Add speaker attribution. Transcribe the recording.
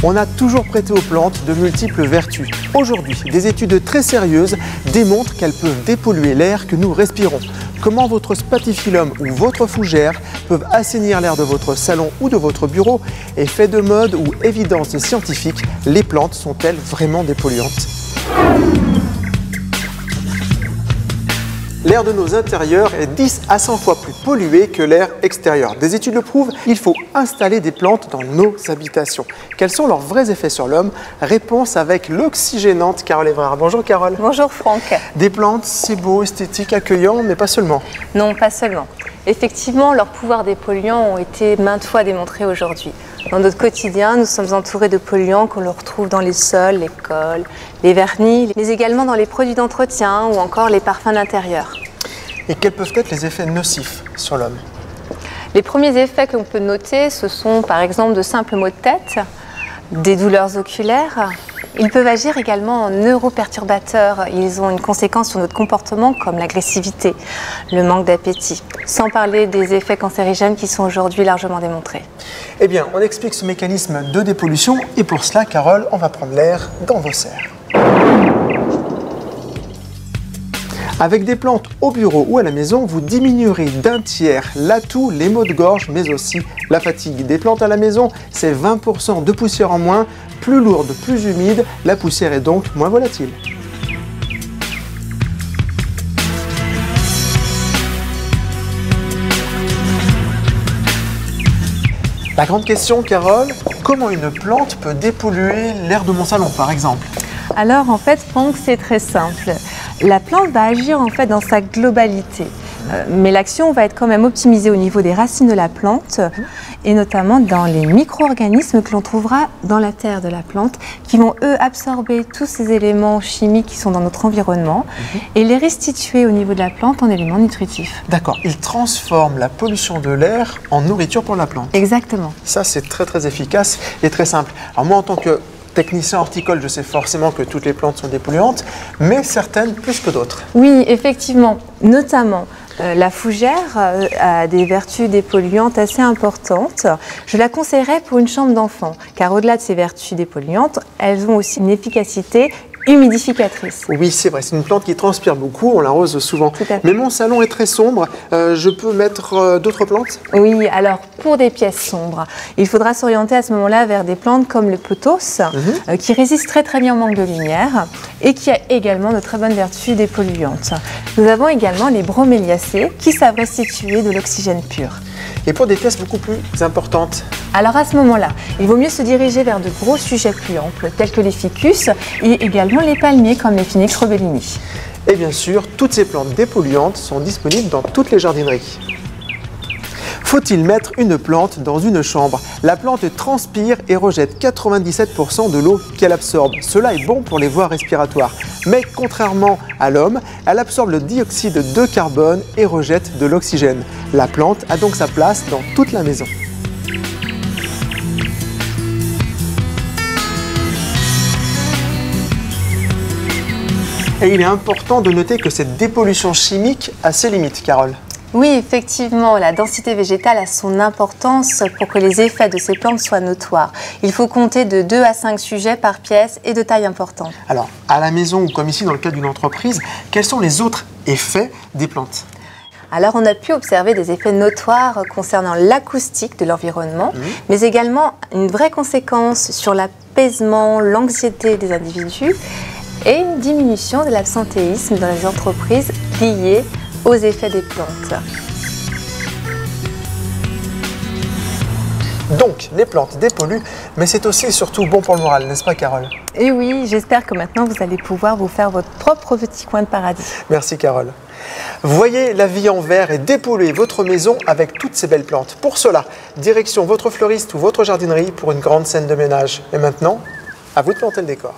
Speaker 1: On a toujours prêté aux plantes de multiples vertus. Aujourd'hui, des études très sérieuses démontrent qu'elles peuvent dépolluer l'air que nous respirons. Comment votre spathiphyllum ou votre fougère peuvent assainir l'air de votre salon ou de votre bureau. Et fait de mode ou évidence scientifique, les plantes sont-elles vraiment dépolluantes ? L'air de nos intérieurs est 10 à 100 fois plus pollué que l'air extérieur. Des études le prouvent, il faut installer des plantes dans nos habitations. Quels sont leurs vrais effets sur l'homme? Réponse avec l'oxygénante Carole Evrard. Bonjour Carole.
Speaker 2: Bonjour Franck.
Speaker 1: Des plantes, c'est beau, esthétique, accueillant, mais pas seulement.
Speaker 2: Non, pas seulement. Effectivement, leurs pouvoirs dépolluants ont été maintes fois démontrés aujourd'hui. Dans notre quotidien, nous sommes entourés de polluants qu'on retrouve dans les sols, les cols, les vernis, mais également dans les produits d'entretien ou encore les parfums d'intérieur.
Speaker 1: Et quels peuvent être les effets nocifs sur l'homme?
Speaker 2: Les premiers effets que l'on peut noter, ce sont par exemple de simples maux de tête, des douleurs oculaires. Ils peuvent agir également en neuroperturbateurs. Ils ont une conséquence sur notre comportement comme l'agressivité, le manque d'appétit, sans parler des effets cancérigènes qui sont aujourd'hui largement démontrés.
Speaker 1: Eh bien, on explique ce mécanisme de dépollution et pour cela, Carole, on va prendre l'air dans vos serres. Avec des plantes au bureau ou à la maison, vous diminuerez d'un tiers l'atout, les maux de gorge, mais aussi la fatigue. Des plantes à la maison, c'est 20% de poussière en moins, plus lourde, plus humide, la poussière est donc moins volatile. La grande question, Carole, comment une plante peut dépolluer l'air de mon salon, par exemple?
Speaker 2: Alors en fait, Franck, c'est très simple. La plante va agir en fait dans sa globalité, mais l'action va être quand même optimisée au niveau des racines de la plante et notamment dans les micro-organismes que l'on trouvera dans la terre de la plante qui vont eux absorber tous ces éléments chimiques qui sont dans notre environnement et les restituer au niveau de la plante en éléments nutritifs.
Speaker 1: D'accord, ils transforment la pollution de l'air en nourriture pour la plante.
Speaker 2: Exactement.
Speaker 1: Ça, c'est très efficace et très simple. Alors moi, en tant que technicien horticole, je sais forcément que toutes les plantes sont dépolluantes, mais certaines plus que d'autres.
Speaker 2: Oui, effectivement, notamment la fougère a des vertus dépolluantes assez importantes. Je la conseillerais pour une chambre d'enfant, car au-delà de ces vertus dépolluantes, elles ont aussi une efficacité humidificatrice.
Speaker 1: Oui, c'est vrai, c'est une plante qui transpire beaucoup, on l'arrose souvent. Mais mon salon est très sombre, je peux mettre d'autres plantes?
Speaker 2: Oui, alors pour des pièces sombres, il faudra s'orienter à ce moment-là vers des plantes comme le pothos, qui résiste très bien au manque de lumière et qui a également de très bonnes vertus dépolluantes. Nous avons également les broméliacées qui savent restituer de l'oxygène pur.
Speaker 1: Et pour des pièces beaucoup plus importantes?
Speaker 2: Alors à ce moment-là, il vaut mieux se diriger vers de gros sujets plus amples, tels que les ficus et également les palmiers comme les Phoenix robellini.
Speaker 1: Et bien sûr, toutes ces plantes dépolluantes sont disponibles dans toutes les jardineries. Faut-il mettre une plante dans une chambre? La plante transpire et rejette 97% de l'eau qu'elle absorbe. Cela est bon pour les voies respiratoires. Mais contrairement à l'homme, elle absorbe le dioxyde de carbone et rejette de l'oxygène. La plante a donc sa place dans toute la maison. Et il est important de noter que cette dépollution chimique a ses limites, Carole.
Speaker 2: Oui, effectivement, la densité végétale a son importance pour que les effets de ces plantes soient notoires. Il faut compter de 2 à 5 sujets par pièce et de taille importante.
Speaker 1: Alors, à la maison ou comme ici dans le cadre d'une entreprise, quels sont les autres effets des plantes?
Speaker 2: Alors, on a pu observer des effets notoires concernant l'acoustique de l'environnement, mais également une vraie conséquence sur l'apaisement, l'anxiété des individus et une diminution de l'absentéisme dans les entreprises liées aux effets des plantes.
Speaker 1: Donc, les plantes dépolluent, mais c'est aussi et surtout bon pour le moral, n'est-ce pas Carole?
Speaker 2: Et oui, j'espère que maintenant vous allez pouvoir vous faire votre propre petit coin de paradis.
Speaker 1: Merci Carole. Voyez la vie en vert et dépolluez votre maison avec toutes ces belles plantes. Pour cela, direction votre fleuriste ou votre jardinerie pour une grande scène de ménage. Et maintenant, à vous de planter le décor.